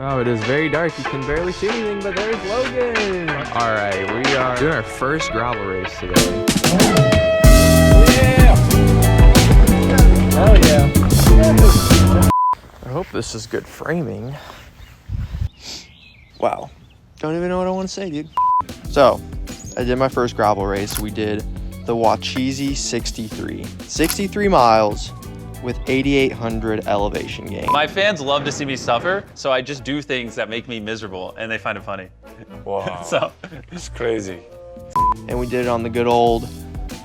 Oh, it is very dark. You can barely see anything, but there's Logan. All right, we are doing our first gravel race today. Yeah! Hell yeah. I hope this is good framing. Wow. Don't even know what I want to say, dude. So, I did my first gravel race. We did the WAUCHEESI 63. 63 miles with 8,800 elevation gain. My fans love to see me suffer, so I just do things that make me miserable, and they find it funny. Wow. So it's crazy. And we did it on the good old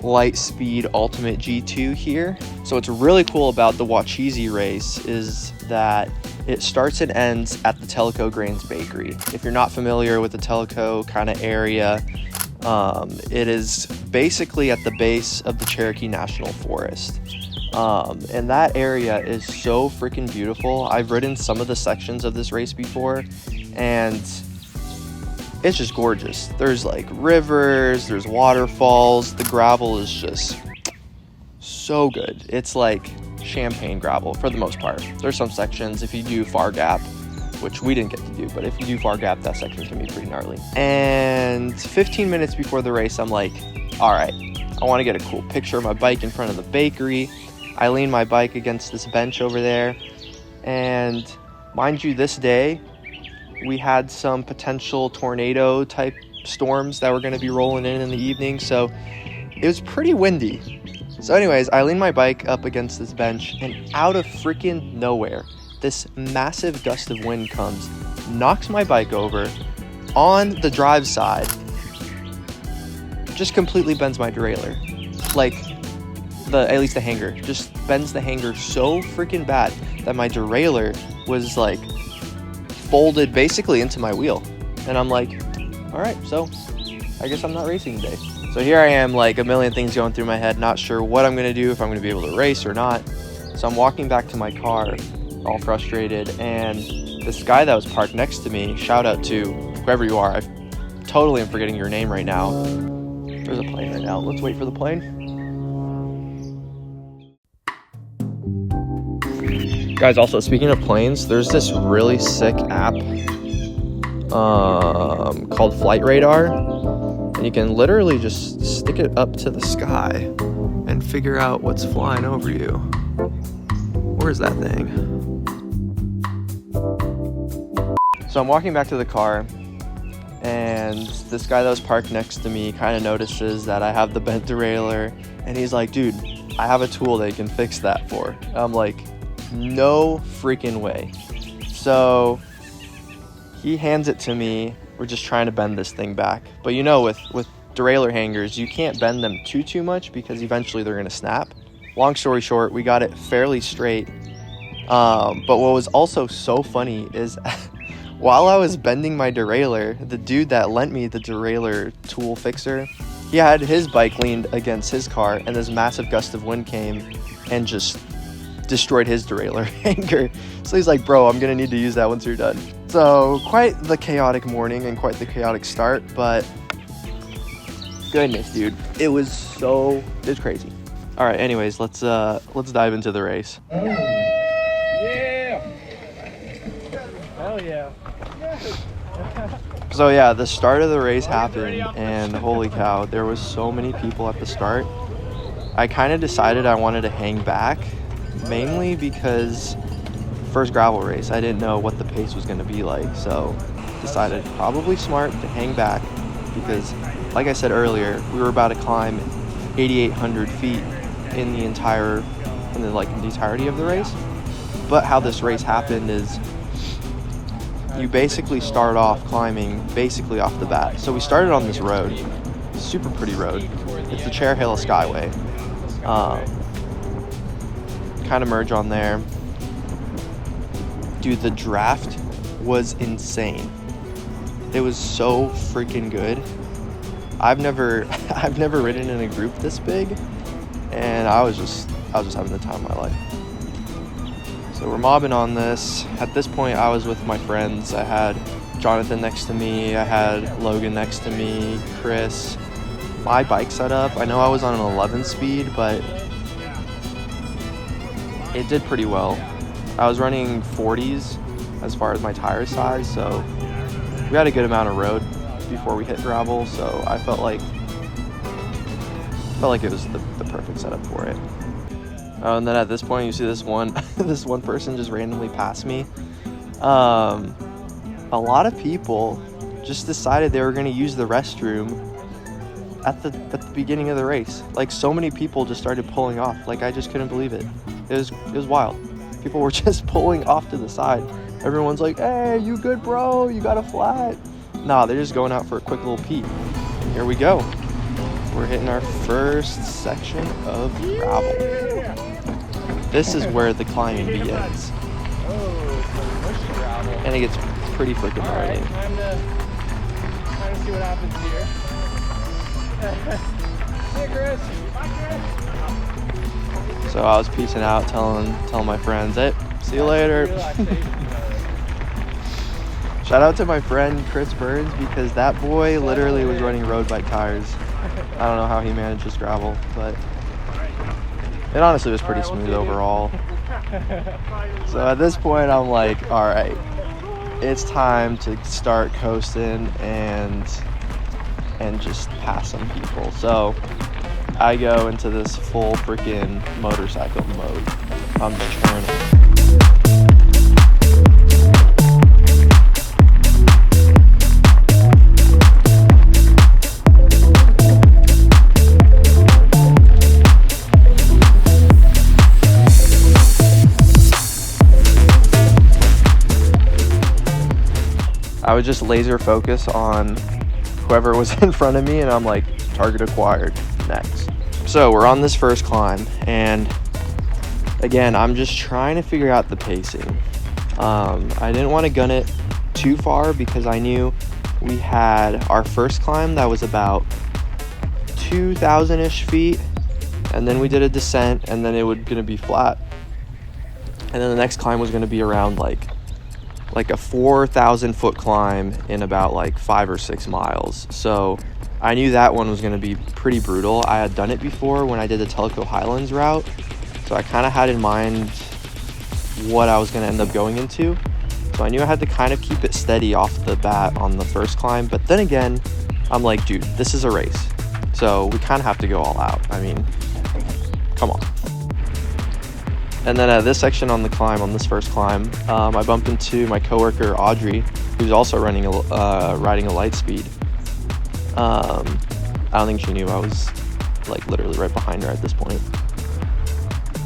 Lightspeed Ultimate G2 here. So what's really cool about the WAUCHEESI race is that it starts and ends at the Tellico Grains Bakery. If you're not familiar with the Tellico kind of area, it is basically at the base of the Cherokee National Forest. And that area is so freaking beautiful. I've ridden some of the sections of this race before, and it's just gorgeous. There's like rivers, there's waterfalls. The gravel is just so good. It's like champagne gravel for the most part. There's some sections, if you do Far Gap, which we didn't get to do, but if you do Far Gap, that section can be pretty gnarly. And 15 minutes before the race, I'm like, all right, I want to get a cool picture of my bike in front of the bakery. I lean my bike against this bench over there, and mind you, this day we had some potential tornado type storms that were going to be rolling in the evening, so it was pretty windy. So anyways, I lean my bike up against this bench, and out of freaking nowhere, this massive gust of wind comes, knocks my bike over on the drive side, just completely bends my derailleur. Like, at least the hanger, just bends the hanger so freaking bad that my derailleur was like folded basically into my wheel. And I'm like, all right, so I guess I'm not racing today. So here I am, like a million things going through my head, not sure what I'm gonna do, if I'm gonna be able to race or not. So I'm walking back to my car, all frustrated, and this guy that was parked next to me, shout out to whoever you are, I totally am forgetting your name right now. There's a plane right now, let's wait for the plane. Guys, also speaking of planes, there's this really sick app called Flight Radar, and you can literally just stick it up to the sky and figure out what's flying over you. Where's that thing? So I'm walking back to the car, and this guy that was parked next to me kind of notices that I have the bent derailleur, and he's like, dude, I have a tool that you can fix that for. And I'm like, no freaking way. So he hands it to me. We're just trying to bend this thing back, but you know, with derailleur hangers, you can't bend them too much because eventually they're gonna snap. Long story short, we got it fairly straight. But what was also so funny is while I was bending my derailleur, the dude that lent me the derailleur tool fixer, he had his bike leaned against his car, and this massive gust of wind came and just destroyed his derailleur hanger. So he's like, bro, I'm gonna need to use that once you're done. So quite the chaotic morning and quite the chaotic start, but goodness, dude, it was crazy. All right, anyways, let's dive into the race. Yeah! Hell yeah. So yeah, the start of the race happened, and holy cow, there was so many people at the start. I kind of decided I wanted to hang back, mainly because first gravel race, I didn't know what the pace was going to be like, so decided probably smart to hang back because, like I said earlier, we were about to climb 8,800 feet in the entirety of the race. But how this race happened is you basically start off climbing basically off the bat. So we started on this road, super pretty road. It's the Cherokee Skyway. Kind of merge on there. Dude, the draft was insane. It was so freaking good. I've never ridden in a group this big, and I was just having the time of my life. So we're mobbing on this. At this point, I was with my friends. I had Jonathan next to me. I had Logan next to me, Chris. My bike setup, I know I was on an 11 speed, but it did pretty well. I was running 40s as far as my tire size, so we had a good amount of road before we hit gravel, so I felt like it was the perfect setup for it. And then at this point, you see this one this one person just randomly pass me. A lot of people just decided they were going to use the restroom at the beginning of the race. Like, so many people just started pulling off. Like, I just couldn't believe it. It was wild. People were just pulling off to the side. Everyone's like, "Hey, you good, bro? You got a flat?" Nah, they're just going out for a quick little pee. Here we go. We're hitting our first section of gravel. This is where the climbing begins. And it gets pretty freaking gnarly. Time to see what happens here. Hey, Chris. Bye, Chris. So I was peacing out, telling my friends, "Hey, see you later." Shout out to my friend Chris Burns, because that boy literally was running road bike tires. I don't know how he managed this gravel, but it honestly was pretty smooth overall. So at this point, I'm like, all right, it's time to start coasting and just pass some people. So I go into this full freaking motorcycle mode. I'm just turning. I would just laser focus on whoever was in front of me, and I'm like, target acquired, next. So we're on this first climb, and again, I'm just trying to figure out the pacing. I didn't want to gun it too far because I knew we had our first climb that was about 2,000-ish feet, and then we did a descent, and then it was gonna be flat. And then the next climb was gonna be around like a 4,000 foot climb in about like 5 or 6 miles. So I knew that one was going to be pretty brutal. I had done it before when I did the Telco Highlands route, so I kind of had in mind what I was going to end up going into. So I knew I had to kind of keep it steady off the bat on the first climb. But then again, I'm like, dude, this is a race, so we kind of have to go all out. I mean, come on. And then at this section on the climb, on this first climb, I bumped into my coworker Audrey, who's also riding a light speed. I don't think she knew I was like literally right behind her at this point.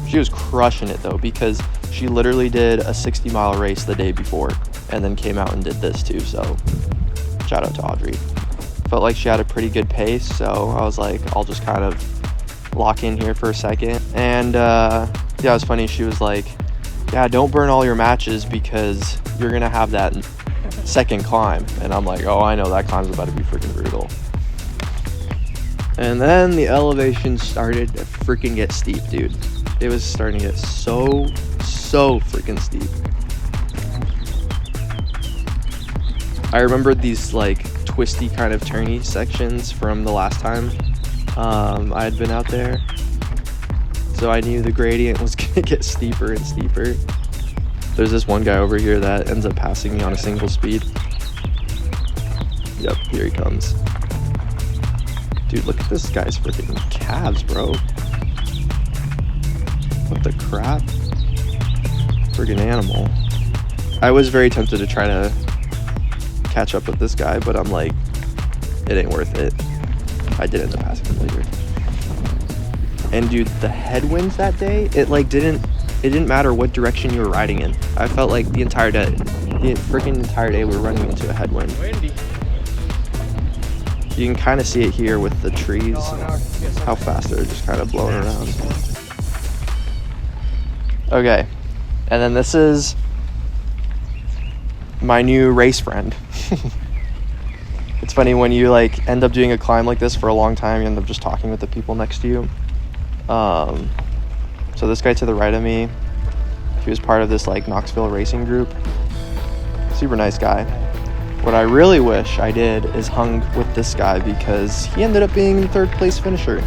She was crushing it though, because she literally did a 60-mile race the day before and then came out and did this too. So shout out to Audrey. Felt like she had a pretty good pace, so I was like, I'll just kind of lock in here for a second. And yeah, it was funny. She was like, "Yeah, don't burn all your matches because you're gonna have that second climb." And I'm like, "Oh, I know that climb's about to be freaking brutal." And then the elevation started to freaking get steep, dude. It was starting to get so freaking steep. I remembered these like twisty kind of turny sections from the last time I had been out there. So I knew the gradient was gonna get steeper and steeper. There's this one guy over here that ends up passing me on a single speed. Yep, here he comes. Dude, look at this guy's freaking calves, bro. What the crap? Freaking animal. I was very tempted to try to catch up with this guy, but I'm like, it ain't worth it. I did end up passing him later. And dude, the headwinds that day, it didn't matter what direction you were riding in. I felt like the entire day we were running into a headwind. Windy. You can kind of see it here with the trees, how fast they're just kind of blowing around. Okay, and then this is my new race friend. It's funny when you like end up doing a climb like this for a long time, you end up just talking with the people next to you. So this guy to the right of me, he was part of this like Knoxville racing group. Super nice guy. What I really wish I did is hung with this guy, because he ended up being the 3rd place finisher.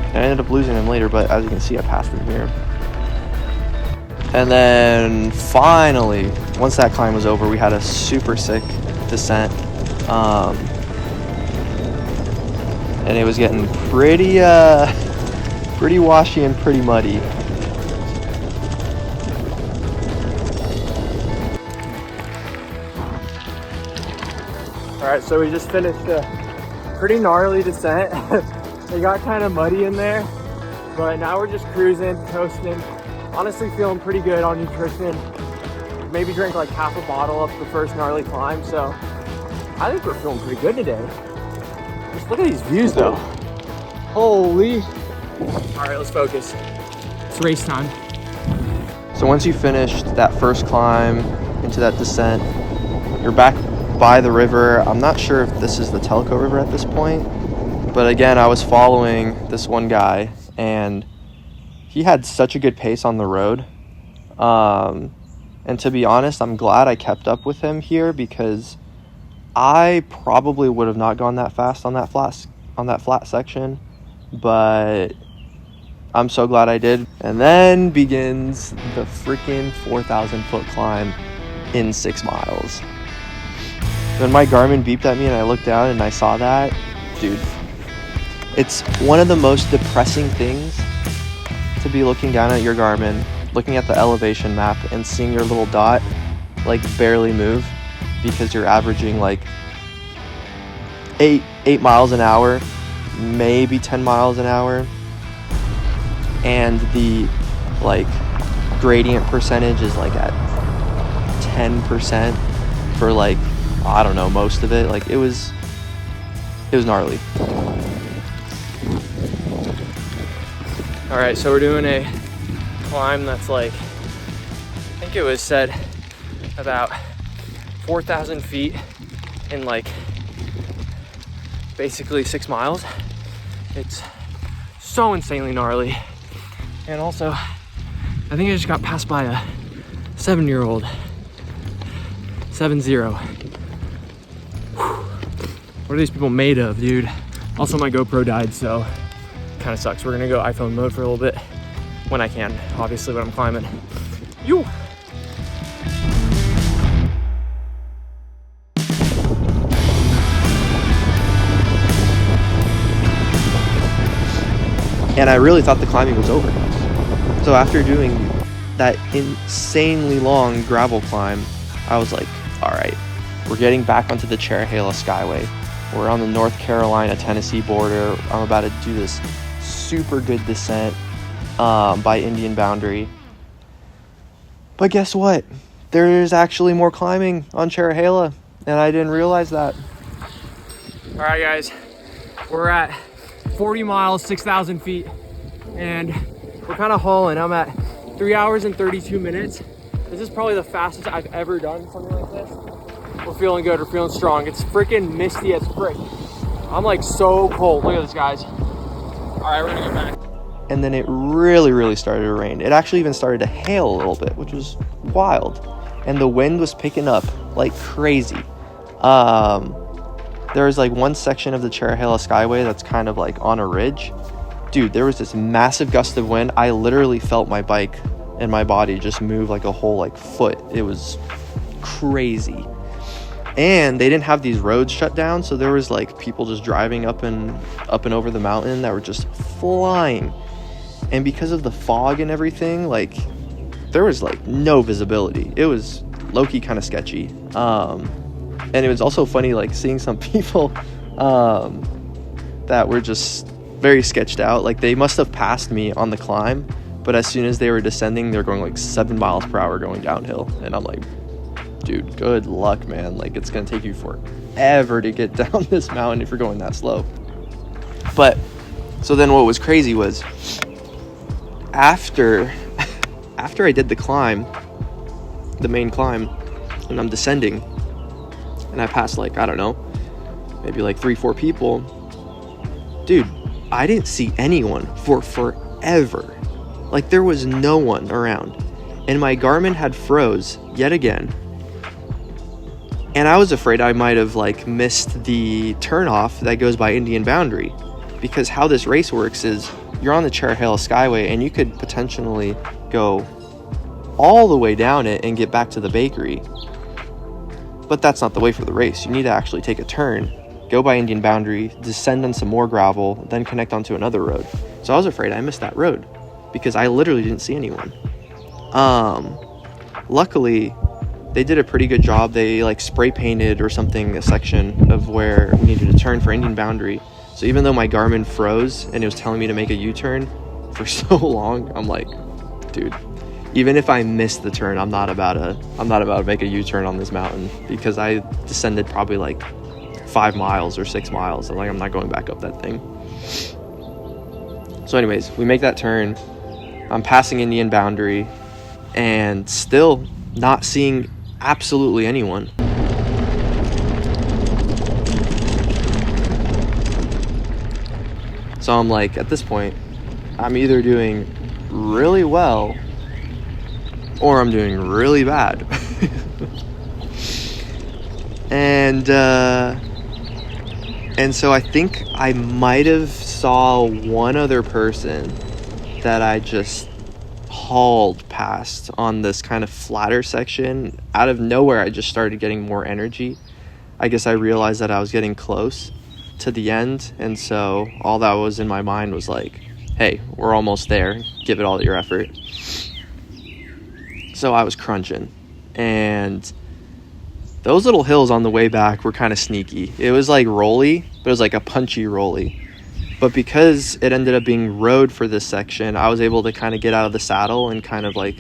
And I ended up losing him later, but as you can see, I passed him here. And then finally, once that climb was over, we had a super sick descent. And it was getting pretty washy and pretty muddy. All right, so we just finished a pretty gnarly descent. It got kind of muddy in there, but now we're just cruising, coasting. Honestly, feeling pretty good on nutrition. Maybe drank like half a bottle up the first gnarly climb, so I think we're feeling pretty good today. Just look at these views though. Holy. All right, let's focus. It's race time. So once you finished that first climb into that descent, you're back by the river. I'm not sure if this is the Telco River at this point, but again, I was following this one guy and he had such a good pace on the road. And to be honest, I'm glad I kept up with him here because I probably would have not gone that fast on that flat section, but I'm so glad I did. And then begins the freaking 4,000 foot climb in 6 miles. When my Garmin beeped at me and I looked down and I saw that, dude, it's one of the most depressing things to be looking down at your Garmin, looking at the elevation map and seeing your little dot like barely move because you're averaging like 8 miles an hour, maybe 10 miles an hour, and the like gradient percentage is like at 10% for like, I don't know, most of it. Like it was gnarly. All right, so we're doing a climb that's like, I think it was said about 4,000 feet in like basically 6 miles. It's so insanely gnarly. And also, I think I just got passed by a 7-year-old. 7-0. What are these people made of, dude? Also, my GoPro died, so kind of sucks. We're gonna go iPhone mode for a little bit when I can, obviously, when I'm climbing. You. And I really thought the climbing was over. So after doing that insanely long gravel climb, I was like, all right, we're getting back onto the Cherahela Skyway. We're on the North Carolina-Tennessee border. I'm about to do this super good descent by Indian Boundary. But guess what? There's actually more climbing on Cherahela, and I didn't realize that. All right, guys, we're at 40 miles, 6,000 feet, and we're kind of hauling. I'm at 3 hours and 32 minutes. This is probably the fastest I've ever done something like this. We're feeling good, we're feeling strong. It's freaking misty as frick. I'm like so cold. Look at this, guys. All right, we're gonna go back. And then it really started to rain. It actually even started to hail a little bit, which was wild. And the wind was picking up like crazy. There was like one section of the Cherahela Skyway that's kind of like on a ridge. Dude, there was this massive gust of wind. I literally felt my bike and my body just move like a whole like foot. It was crazy. And they didn't have these roads shut down, so there was like people just driving up and over the mountain that were just flying. And because of the fog and everything, like there was like no visibility. It was low-key kind of sketchy. And it was also funny like seeing some people that were just very sketched out. Like they must have passed me on the climb, but as soon as they were descending, they're going like 7 miles per hour going downhill. And I'm like, dude, good luck, man. Like it's gonna take you forever to get down this mountain if you're going that slow. But so then what was crazy was after I did the climb, the main climb, and I'm descending, and I passed like, I don't know, maybe like 3-4 people. Dude, I didn't see anyone for forever. Like there was no one around. And my Garmin had froze yet again. And I was afraid I might have like missed the turnoff that goes by Indian Boundary, because how this race works is you're on the Cherahela Skyway and you could potentially go all the way down it and get back to the bakery. But that's not the way for the race. You need to actually take a turn, go by Indian Boundary, descend on some more gravel, then connect onto another road. So I was afraid I missed that road because I literally didn't see anyone. Luckily, they did a pretty good job. They like spray painted or something a section of where we needed to turn for Indian Boundary. So even though my Garmin froze and it was telling me to make a U-turn for so long, I'm like, dude, even if I miss the turn, I'm not about to make a U-turn on this mountain, because I descended probably like 5 miles or 6 miles. I'm like, I'm not going back up that thing. So anyways, we make that turn. I'm passing Indian Boundary and still not seeing absolutely anyone. So I'm like, at this point, I'm either doing really well or I'm doing really bad. And so I think I might have saw one other person that I just hauled past on this kind of flatter section. Out of nowhere, I just started getting more energy. I guess I realized that I was getting close to the end, and so all that was in my mind was like, hey, we're almost there, give it all your effort. So I was crunching, and those little hills on the way back were kind of sneaky. It was like rolly, but it was like a punchy rolly. But because it ended up being road for this section, I was able to kind of get out of the saddle and kind of like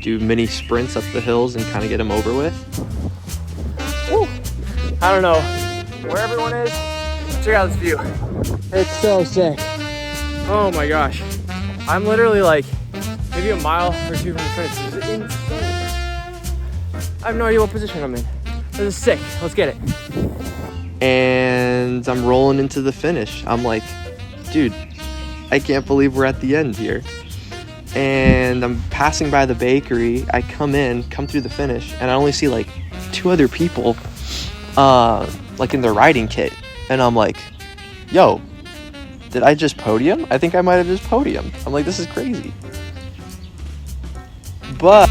do mini sprints up the hills and kind of get them over with. Woo. I don't know where everyone is. Check out this view. It's so sick. Oh my gosh. I'm literally like maybe a mile or two from the finish. This is insane. I have no idea what position I'm in. This is sick. Let's get it. And I'm rolling into the finish. I'm like, dude, I can't believe we're at the end here. And I'm passing by the bakery. I come through the finish, and I only see like 2 other people like in their riding kit. And I'm like, yo, did I just podium? I think I might have just podiumed. I'm like, this is crazy. But